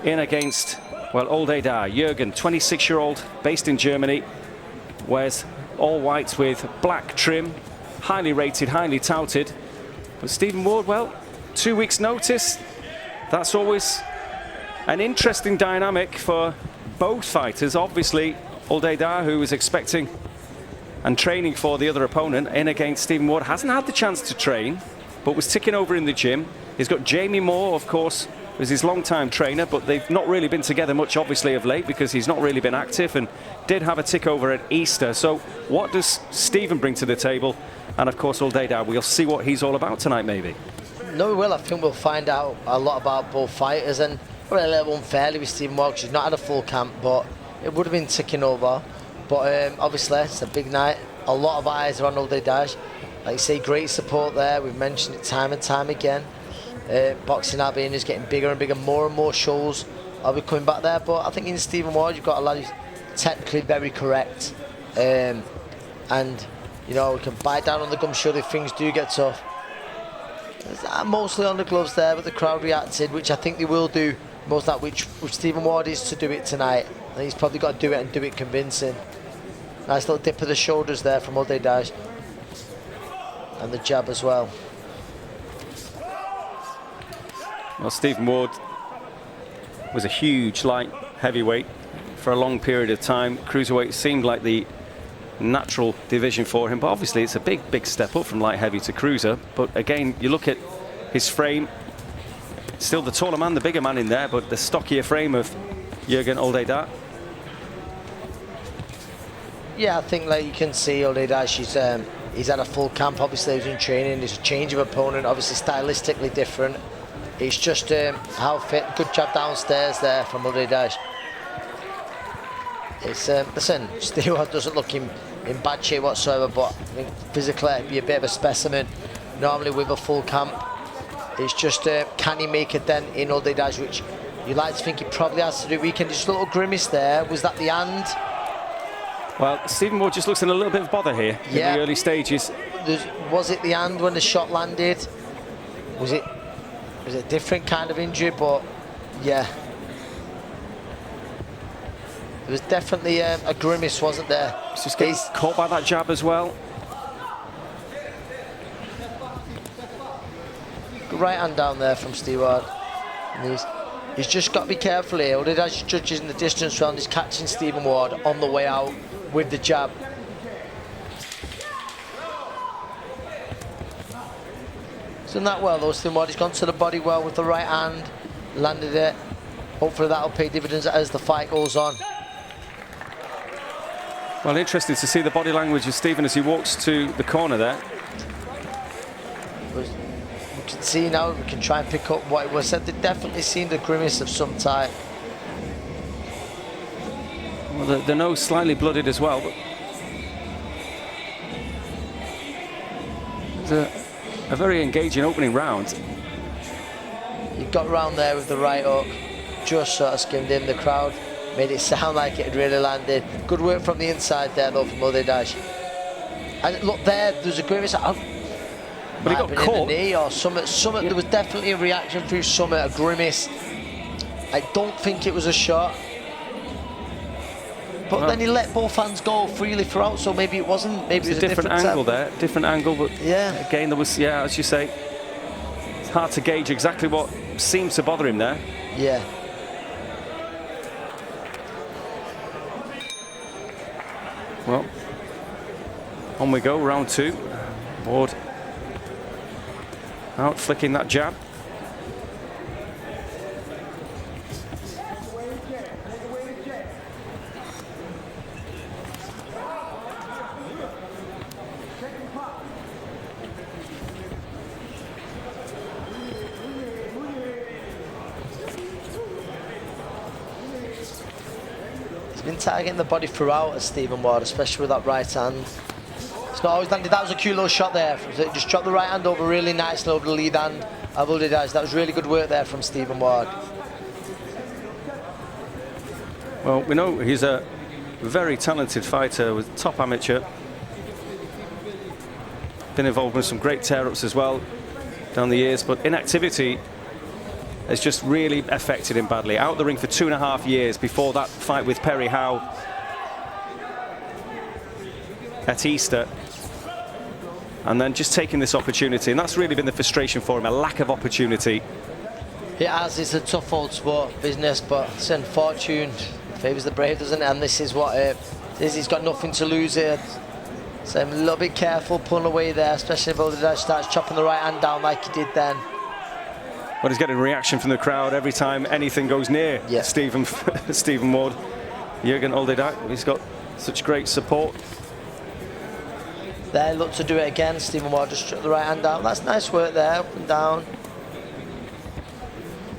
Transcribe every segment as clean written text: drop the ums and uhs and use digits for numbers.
in against, well, Uldedaj. Jurgen, 26-year-old, based in Germany, wears all white with black trim, highly rated, highly touted. But Stephen Ward, well, 2 weeks notice. That's always an interesting dynamic for both fighters. Obviously, Uldedaj, who was expecting and training for the other opponent, in against Stephen Ward, hasn't had the chance to train, but was ticking over in the gym. He's got Jamie Moore, of course, was his long-time trainer, but they've not really been together much, obviously, of late, because he's not really been active and did have a tick over at Easter. So what does Stephen bring to the table? And, of course, Uldedaj, we'll see what he's all about tonight, maybe. No, we will. I think we'll find out a lot about both fighters, and probably a little unfairly with Stephen Ward, because he's not had a full camp, but it would have been ticking over. But obviously, it's a big night. A lot of eyes are on Uldedaj. Like you say, great support there. We've mentioned it time and time again. Boxing Albania is getting bigger and bigger. More and more shows will be coming back there. But I think in Stephen Ward, you've got a lad who's technically very correct. And, you know, we can bite down on the gum should if things do get tough. Mostly on the gloves there, but the crowd reacted, which I think they will do. Most of that, which Stephen Ward is to do it tonight. And he's probably got to do it and do it convincing. Nice little dip of the shoulders there from Uldedaj. And the jab as well. Well, Stephen Ward was a huge light heavyweight for a long period of time. Cruiserweight seemed like the natural division for him, but obviously it's a big step up from light heavy to cruiser. But again, you look at his frame, still the taller man, the bigger man in there, but the stockier frame of Jurgen Uldedaj. Yeah, I think like you can see Uldedaj, he's had a full camp, obviously he's in training, there's a change of opponent, obviously stylistically different. It's just how fit, good jab downstairs there from Uldedaj. It's, listen, Stewart doesn't look in bad shape whatsoever, but I think physically he'd be a bit of a specimen, normally with a full camp. It's just, can he make a dent in Uldedaj, which you like to think he probably has to do weekend. Just a little grimace there, was that the hand? Well, Stephen Ward just looks in a little bit of bother here in the early stages. Was it the hand when the shot landed? Was it a different kind of injury? But yeah, there was definitely a grimace, wasn't there? He's just getting caught by that jab as well. Good right hand down there from Stewart. And he's just got to be careful here. Uldedaj judges in the distance round. He's catching Stephen Ward on the way out with the jab. He's done that well though, Stephen Ward. He's gone to the body well with the right hand, landed it. Hopefully that'll pay dividends as the fight goes on. Well, interesting to see the body language of Stephen as he walks to the corner there. We can see now, we can try and pick up what it was said. They've definitely seen the grimace of some type. Well, the nose slightly blooded as well, but it's a very engaging opening round. He got round there with the right hook, just sort of skimmed in the crowd, made it sound like it had really landed. Good work from the inside there though from Uldedaj. And look there's a grimace. But he got caught. In the knee or something. Yeah. There was definitely a reaction through Summit, a grimace. I don't think it was a shot. But then he let both hands go freely throughout, so maybe it wasn't. Maybe it was a different angle there. Different angle, but yeah. Again, there was, yeah, as you say, it's hard to gauge exactly what seemed to bother him there. Yeah. Well, on we go, round two. Ward out, flicking that jab. He's been targeting the body throughout as Stephen Ward, especially with that right hand. It's not always landed. That was a cute little shot there. Just dropped the right hand over really nicely over the lead hand of Uldedaj. That was really good work there from Stephen Ward. Well, we know he's a very talented fighter, with top amateur. Been involved with some great tear-ups as well down the years, but inactivity has just really affected him badly. Out the ring for 2.5 years before that fight with Perry Howe at Easter. And then just taking this opportunity, and that's really been the frustration for him, a lack of opportunity. It has, it's a tough old sport, business, but fortune favours the brave, doesn't it? And this is what it is. He's got nothing to lose here. So I'm a little bit careful pulling away there, especially if Uldedaj starts chopping the right hand down like he did then. Well, he's getting a reaction from the crowd every time anything goes near Stephen Ward. Jurgen Uldedaj, he's got such great support. There, look to do it again. Stephen Ward just struck the right hand down. That's nice work there, up and down.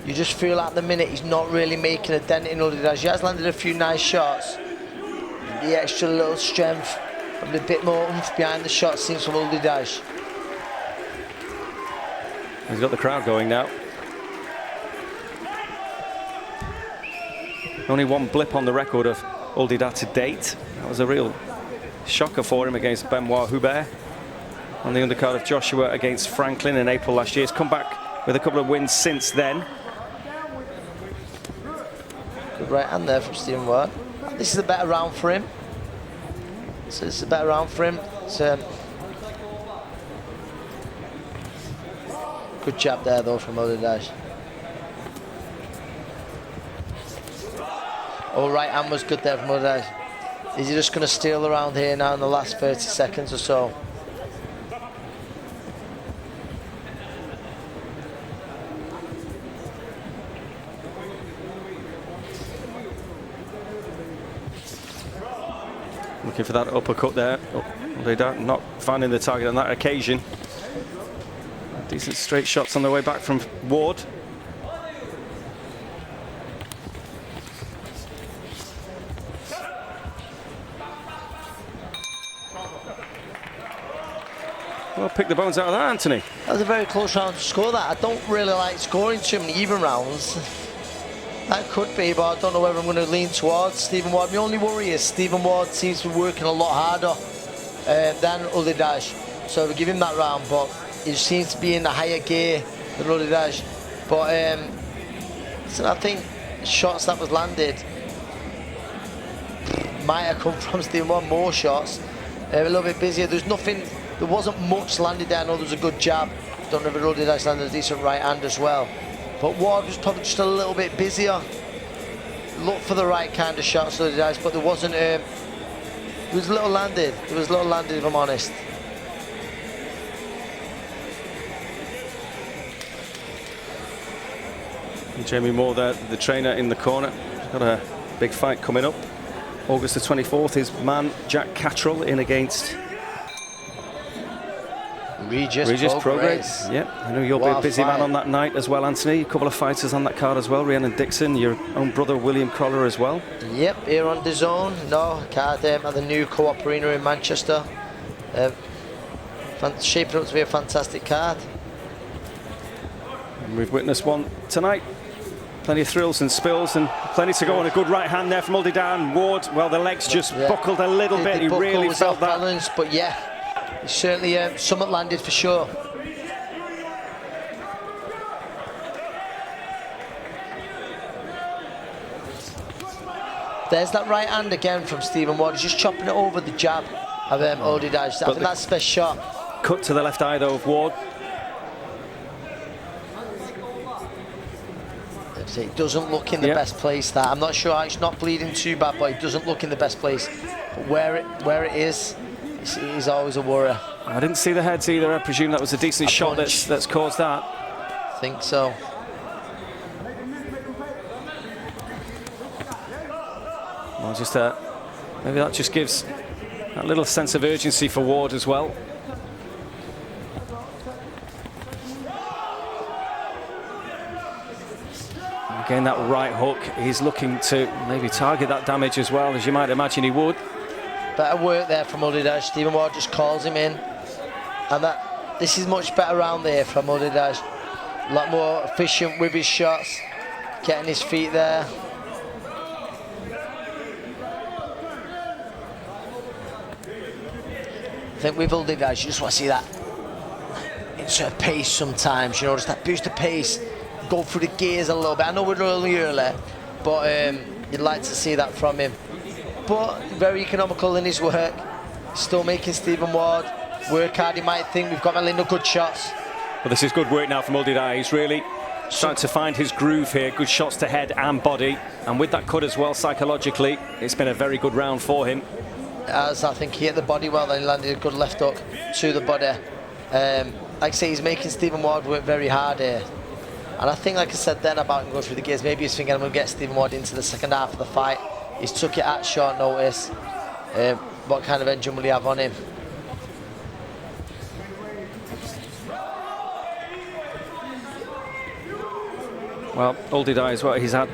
You just feel at the minute he's not really making a dent in Uldedaj. He has landed a few nice shots. The extra little strength, probably a bit more oomph behind the shot seems from Uldedaj. He's got the crowd going now. Only one blip on the record of Uldedaj to date. That was a real shocker for him against Benoit Hubert on the undercard of Joshua against Franklin in April last year. He's come back with a couple of wins since then. Good right hand there from Stephen Ward. This is a better round for him. So this is a better round for him. Good jab there though from Uldedaj. Oh, right hand was good there from Uldedaj. Is he just going to steal around here now in the last 30 seconds or so? Looking for that uppercut there. Uldedaj not finding the target on that occasion. Decent straight shots on the way back from Ward. Well, pick the bones out of that, Anthony. That was a very close round to score that. I don't really like scoring too many even rounds. That could be, but I don't know whether I'm going to lean towards Stephen Ward. My only worry is Stephen Ward seems to be working a lot harder than Uldedaj. So we give him that round, but he seems to be in a higher gear than Uldedaj. But so I think shots that was landed might have come from Stephen Ward, more shots. A little bit busier. There wasn't much landed there. I know there was a good jab. Don't know if Uldedaj landed a decent right hand as well. But Ward was probably just a little bit busier. Looked for the right kind of shots, Uldedaj, but there wasn't. There was little landed. There was little landed, if I'm honest. Jamie Moore there, the trainer in the corner. He's got a big fight coming up. August the 24th, his man Jack Cattrall in against Regis Progress. Yeah, I know you'll be a busy man on that night as well, Anthony. A couple of fighters on that card as well. Rhiannon Dixon, your own brother William Collar as well. Yep, here on DAZN. No, card at the new Co-op Arena in Manchester. Shaping up to be a fantastic card. And we've witnessed one tonight. Plenty of thrills and spills and plenty to go on. A good right hand there from Uldedaj. Ward, well, the legs just buckled a little bit. He really felt that. Balance, but yeah, he certainly somewhat landed for sure. There's that right hand again from Stephen Ward. He's just chopping it over the jab of Uldedaj. I think that's the best shot. Cut to the left eye though of Ward. It doesn't look in the best place. That I'm not sure. It's not bleeding too bad, but it doesn't look in the best place. But where it is always a worry. I didn't see the heads either. I presume that was a decent shot that's caused that. I think so. Well, just maybe that just gives that little sense of urgency for Ward as well. Again, that right hook, he's looking to maybe target that damage as well, as you might imagine he would. Better work there from Uldedaj. Stephen Ward just calls him in. And this is much better round there from Uldedaj. A lot more efficient with his shots. Getting his feet there. I think with Uldedaj, you just want to see that insert pace sometimes, you know, just that boost of pace. go through the gears a little bit. I know we're early, but you'd like to see that from him. But very economical in his work. Still making Stephen Ward work hard. He might think we've got no good shots. Well, this is good work now from Uldedaj. He's really starting to find his groove here. Good shots to head and body. And with that cut as well, psychologically, it's been a very good round for him. As I think he hit the body well, then he landed a good left hook to the body. Like I say, he's making Stephen Ward work very hard here. And I think, like I said then about him going through the gears, maybe he's thinking I'm going to get Stephen Ward into the second half of the fight. He's took it at short notice. What kind of engine will he have on him? Well, Uldedaj as well, he's had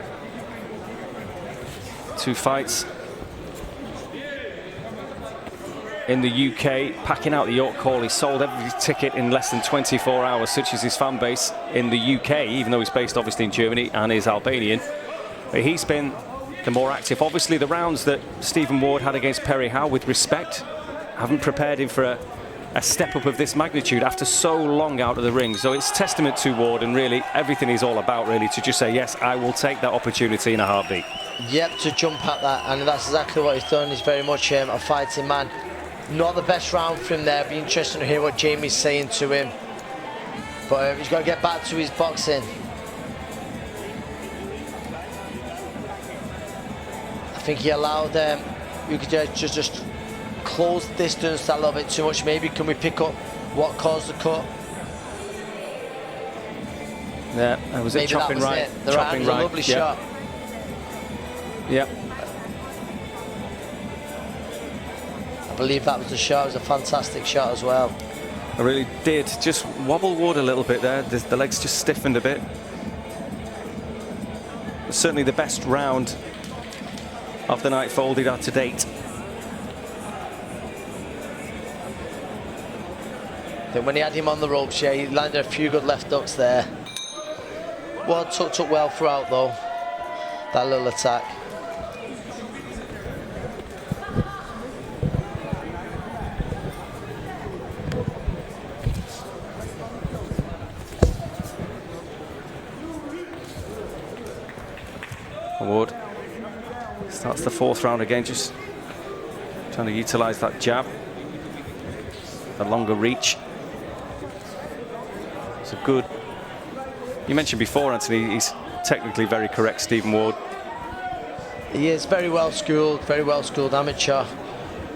2 fights in the UK, packing out the York Hall. He sold every ticket in less than 24 hours, such is his fan base in the UK, even though he's based obviously in Germany and is Albanian. But he's been the more active. Obviously, the rounds that Stephen Ward had against Perry Howe, with respect, haven't prepared him for a step up of this magnitude after so long out of the ring. So it's testament to Ward, and really everything he's all about, really, to just say, yes, I will take that opportunity in a heartbeat. Yep, to jump at that, and that's exactly what he's done. He's very much a fighting man. Not the best round for him there. Be interesting to hear what Jamie's saying to him. But he's got to get back to his boxing. I think he allowed Uldedaj to just close the distance a little bit too much. Maybe can we pick up what caused the cut? Yeah, that was it. Chopping right. The right was a lovely shot. Yeah. I believe that was the shot. It was a fantastic shot as well. I really did. Just wobble Ward a little bit there. The legs just stiffened a bit. Certainly the best round of the night for Uldedaj to date. Then when he had him on the ropes, yeah, he landed a few good left hooks there. Ward tucked up well throughout though, that little attack. Ward starts the 4th round again, just trying to utilise that jab, the longer reach. It's a good. You mentioned before, Anthony, he's technically very correct, Stephen Ward. He is very well schooled amateur.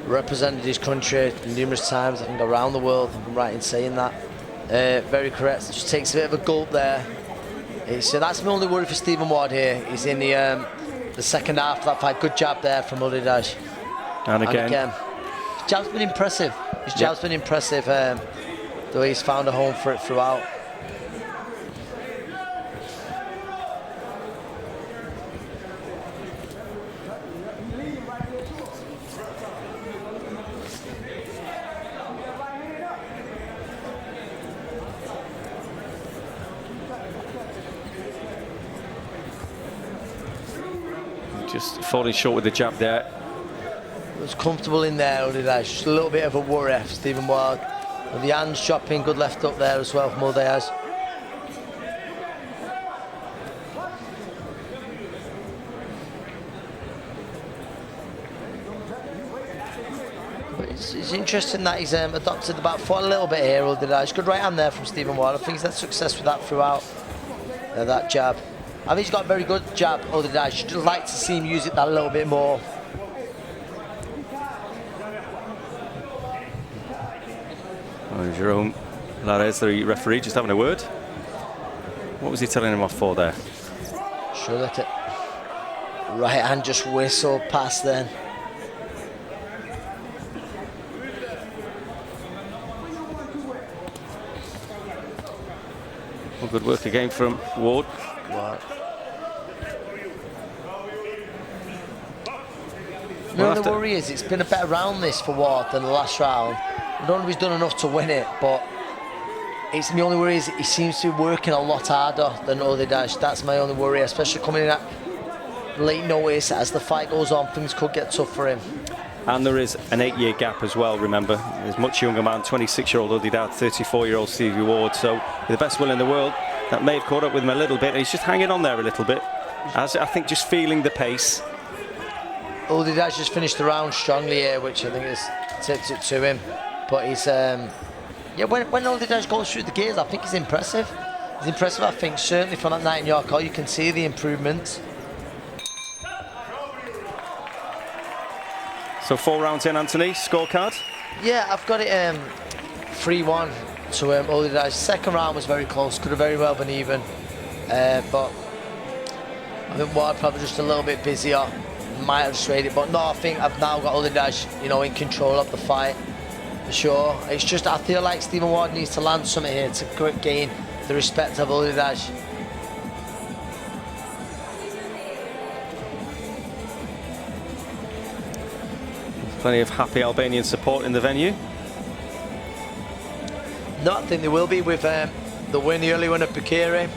Represented his country numerous times, I think around the world. I'm right in saying that. Very correct. Just takes a bit of a gulp there. So that's my only worry for Stephen Ward here. He's in the second half of that fight. Good jab there from Uldedaj. And again. His jab's been impressive. His jab's been impressive. The way he's found a home for it throughout. Just falling short with the jab there. Was comfortable in there, Uldedaj. Just a little bit of a worry for Stephen Ward. And the hands dropping, good left up there as well from Uldedaj. It's interesting that he's adopted the back foot a little bit here, Uldedaj. Good right hand there from Stephen Ward. I think he's had success with that throughout, that jab. I think he's got a very good jab, Uldedaj. You'd like to see him use it that a little bit more. Oh, Jerome Lares, the referee, just having a word. What was he telling him off for there? Sure, look at right hand just whistled past then. Well, good work again from Ward. Wow. The worry is it's been a better round this for Ward than the last round. I don't know if he's done enough to win it, but it's the only worry is he seems to be working a lot harder than Uldedaj. That's my only worry, especially coming in at late notice. As the fight goes on, things could get tough for him. And there is an 8-year gap as well, remember. There's a much younger man, 26-year-old Uldedaj, 34-year-old Stevie Ward. So with the best will in the world, That may have caught up with him a little bit. He's just hanging on there a little bit. As I think just feeling the pace. Uldedaj just finished the round strongly here, which I think has tipped it to him. But he's, yeah, when Uldedaj goes through the gears, I think he's impressive. He's impressive, I think, certainly from that night in York Hall. You can see the improvements. So 4 rounds in, Anthony, scorecard? Yeah, I've got it 3-1 to Uldedaj. Second round was very close, could have very well been even. But I think Ward probably just a little bit busier. Might have swayed it, but no, I think I've now got Uldedaj, you know, in control of the fight, for sure. It's just, I feel like Stephen Ward needs to land something here to gain the respect of Uldedaj. Plenty of happy Albanian support in the venue. No, I think there will be with the early win of Bakiri.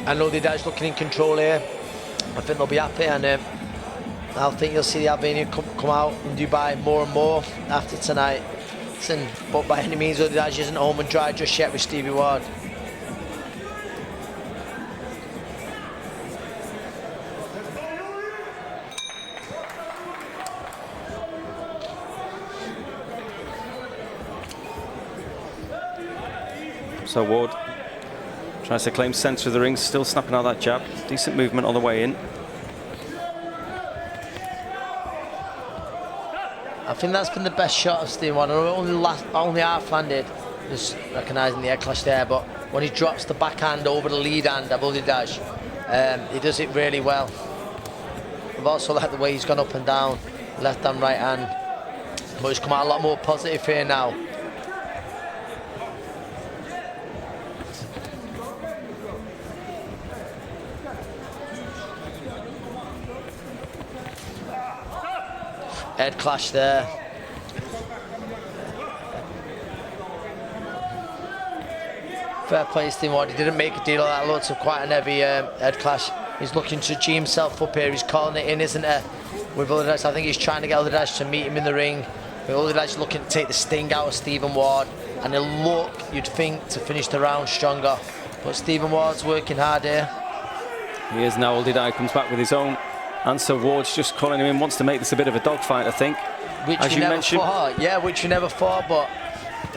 And Uldedaj looking in control here. I think they'll be happy, and I think you'll see the Albanian come out in Dubai more and more after tonight. Listen, but by any means, Uldedaj isn't home and dry just yet with Stevie Ward. So Ward tries to claim centre of the ring, still snapping out that jab. Decent movement on the way in. I think that's been the best shot of Steve Ward. Only half landed, just recognising the head clash there. But when he drops the backhand over the lead hand of Uldedaj, he does it really well. I've also liked the way he's gone up and down, left and right hand. But he's come out a lot more positive here now. Head clash there. Fair play to Steve Ward. He didn't make a deal of that. Looked of quite an heavy head clash. He's looking to G himself up here. He's calling it in, isn't it? With Uldedaj, I think he's trying to get Uldedaj to meet him in the ring. But Uldedaj looking to take the sting out of Stephen Ward, and he'll look, you'd think, to finish the round stronger. But Stephen Ward's working hard here. He is now. Uldedaj comes back with his own answer. Ward's just calling him in, wants to make this a bit of a dogfight, I think. Which as we you never mentioned. fought. Yeah, which we never fought, but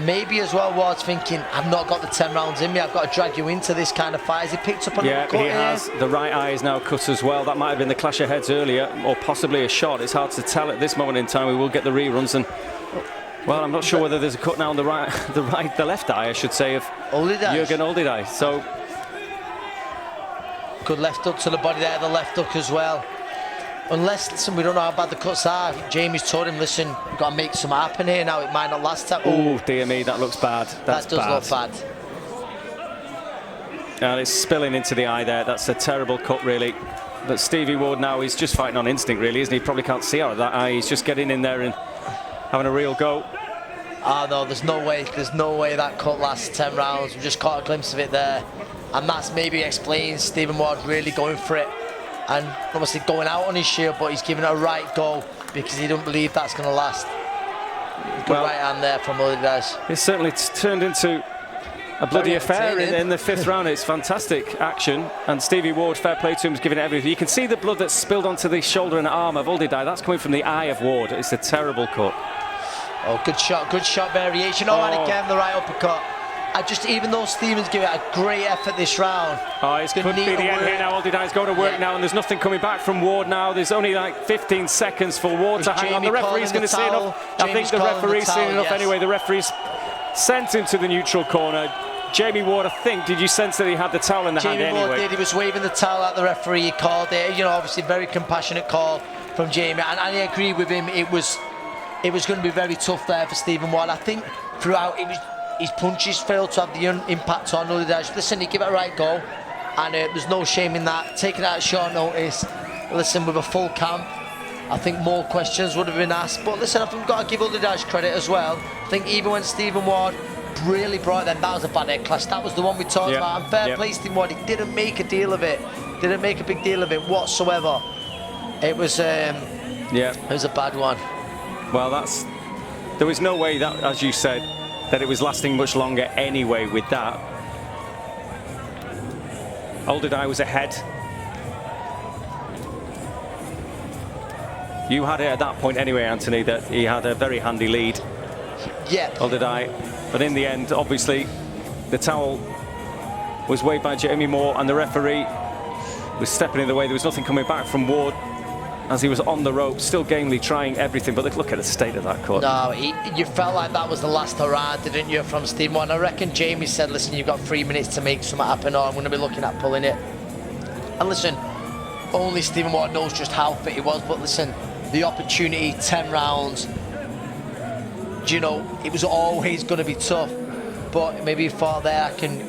maybe as well Ward's thinking, I've not got the 10 rounds in me, I've got to drag you into this kind of fight. Has he picked up on yeah, the cut he has. The right eye is now cut as well. That might have been the clash of heads earlier, or possibly a shot. It's hard to tell at this moment in time. We will get the reruns, and well, I'm not sure whether there's a cut now on the the left eye, I should say, of Jurgen Uldedaj. So good left hook to the body there, the left hook as well. Unless, listen, we don't know how bad the cuts are. Jamie's told him, listen, we've got to make some happen here now. It might not last that. Oh, dear me, that looks bad. That does look bad. And it's spilling into the eye there. That's a terrible cut, really. But Stevie Ward now, he's just fighting on instinct, really, isn't he? Probably can't see out of that eye. He's just getting in there and having a real go. Oh, no, there's no way. There's no way that cut lasts 10 rounds. We just caught a glimpse of it there. And that's maybe explains Stephen Ward really going for it. And obviously going out on his shield, but he's giving it a right go because he don't believe that's going to last. Good right hand there from Uldedaj. It's certainly turned into a bloody affair in the 5th round. It's fantastic action, and Stevie Ward, fair play to him, is giving it everything. You can see the blood that's spilled onto the shoulder and arm of Uldedaj. That's coming from the eye of Ward. It's a terrible cut. Oh, good shot variation. Oh, and again the right uppercut. Even though Stevens gave it a great effort this round. Oh, it could be the end here now. Uldedaj's going to work now, and there's nothing coming back from Ward now. There's only like 15 seconds for Ward to hang on. The referee's going to see enough. I think the referee's seen enough anyway. The referee's sent him to the neutral corner. Jamie Ward, I think, did you sense that he had the towel in the hand anyway? Jamie Ward did. He was waving the towel at the referee. He called it. You know, obviously very compassionate call from Jamie, and I agree with him. It was going to be very tough there for Stephen Ward. I think throughout his punches failed to have the impact on Uldedaj. Listen, he gave it a right go, and there's no shame in that. Taking it at short notice. Listen, with a full camp, I think more questions would have been asked. But listen, I think we've got to give Uldedaj credit as well. I think even when Stephen Ward really brought them, that was a bad head clash. That was the one we talked about. And fair play to Stephen Ward. He didn't make a deal of it. Didn't make a big deal of it whatsoever. It was it was a bad one. Well, there was no way that, as you said, that it was lasting much longer anyway with that. Uldedaj was ahead. You had it at that point anyway, Anthony, that he had a very handy lead. Yeah. Uldedaj. But in the end, obviously, the towel was waved by Jamie Moore, and the referee was stepping in the way. There was nothing coming back from Ward as he was on the rope, still gamely trying everything. But look at the state of that court. No, you felt like that was the last hurrah, didn't you, from Steve Ward? I reckon Jamie said, listen, you've got 3 minutes to make something happen, or I'm going to be looking at pulling it. And listen, only Stephen Ward knows just how fit he was, but listen, the opportunity, 10 rounds, you know, it was always going to be tough. But maybe he thought there, I can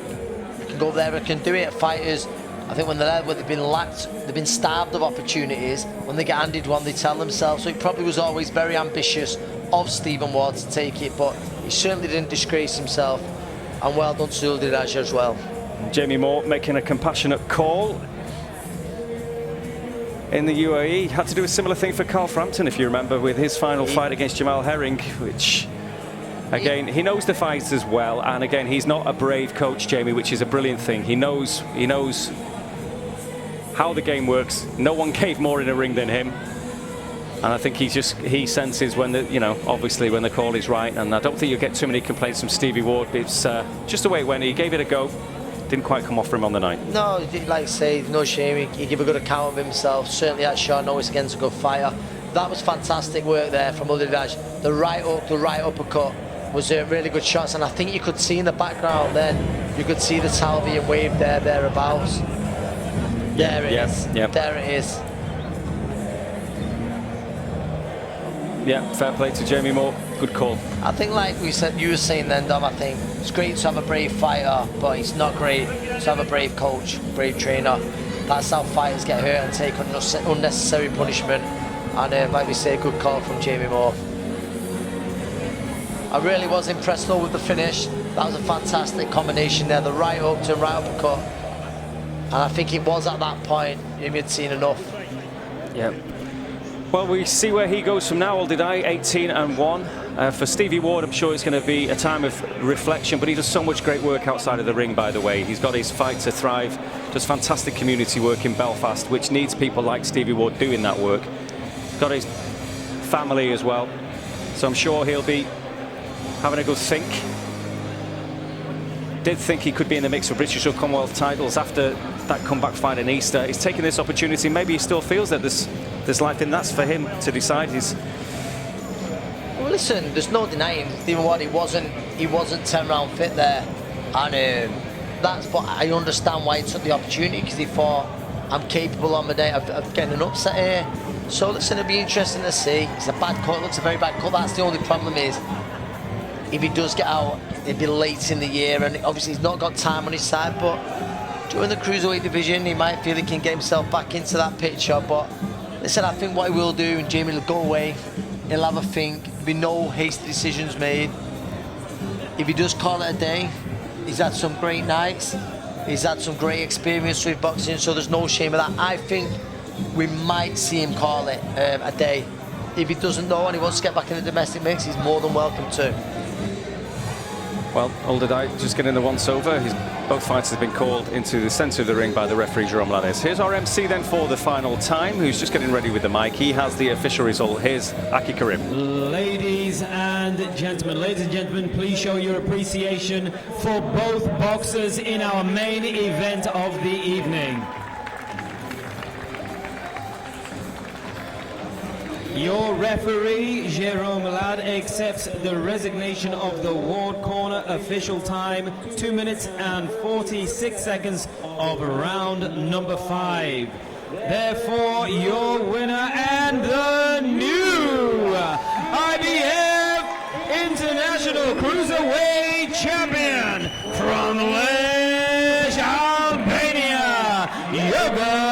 go there, I can do it. Fighters, I think when they're there, where they've been starved of opportunities, when they get handed one, they tell themselves. So it probably was always very ambitious of Stephen Ward to take it, but he certainly didn't disgrace himself. And well done to Uldedaj as well. Jamie Moore making a compassionate call. In the UAE, had to do a similar thing for Carl Frampton, if you remember, with his final fight against Jamal Herring, which, again, he knows the fights as well. And again, he's not a brave coach, Jamie, which is a brilliant thing. He knows how the game works. No one gave more in a ring than him. And I think he senses when obviously when the call is right. And I don't think you'll get too many complaints from Stevie Ward. It's just the way it went. He gave it a go. Didn't quite come off for him on the night. No, like I say, no shame. He gave a good account of himself. Certainly at short notice against a good fighter. That was fantastic work there from Uldedaj. The right hook, the right uppercut was really good shots. And I think you could see in the background then, you could see the towel being waved thereabouts. There it is. Yep. There it is. Yeah, fair play to Jamie Moore. Good call. I think, like you were saying then, Dom, I think it's great to have a brave fighter, but it's not great to have a brave coach, brave trainer. That's how fighters get hurt and take unnecessary punishment. And like we say, good call from Jamie Moore. I really was impressed though with the finish. That was a fantastic combination there. The right hook to right uppercut. And I think it was at that point Jamie had seen enough. Yeah. Well, we see where he goes from now. Uldedaj 18-1. For Stevie Ward, I'm sure it's going to be a time of reflection, but he does so much great work outside of the ring, by the way. He's got his Fight to Thrive, does fantastic community work in Belfast, which needs people like Stevie Ward doing that work. Got his family as well, so I'm sure he'll be having a good think. Did think he could be in the mix for British or Commonwealth titles after that comeback fight in Easter. He's taking this opportunity. Maybe he still feels that there's life in that's for him to decide. Well, listen, there's no denying Stephen Ward. He wasn't 10-round fit there, and but I understand why he took the opportunity, because he thought, I'm capable on the day of getting an upset here. So listen, it'll be interesting to see. It's a bad cut. It looks a very bad cut. That's the only problem is, if he does get out, it'd be late in the year, and obviously he's not got time on his side, but during the Cruiserweight division, he might feel he can get himself back into that picture. But listen, I think what he will do, and Jamie will go away, he'll have a think, there'll be no hasty decisions made. If he does call it a day, he's had some great nights, he's had some great experience with boxing, so there's no shame of that. I think we might see him call it a day. If he doesn't know and he wants to get back in the domestic mix, he's more than welcome to. Well, Uldedaj just getting the once-over. Both fighters have been called into the centre of the ring by the referee, Jerome Lanes. Here's our MC then for the final time, who's just getting ready with the mic. He has the official result. Here's Aki Karim. Ladies and gentlemen, please show your appreciation for both boxers in our main event of the evening. Your referee, Jerome Ladd, accepts the resignation of the Ward Corner. Official time, 2 minutes and 46 seconds of round number 5. Therefore, your winner and the new IBF International Cruiserweight Champion from Albania, Jurgen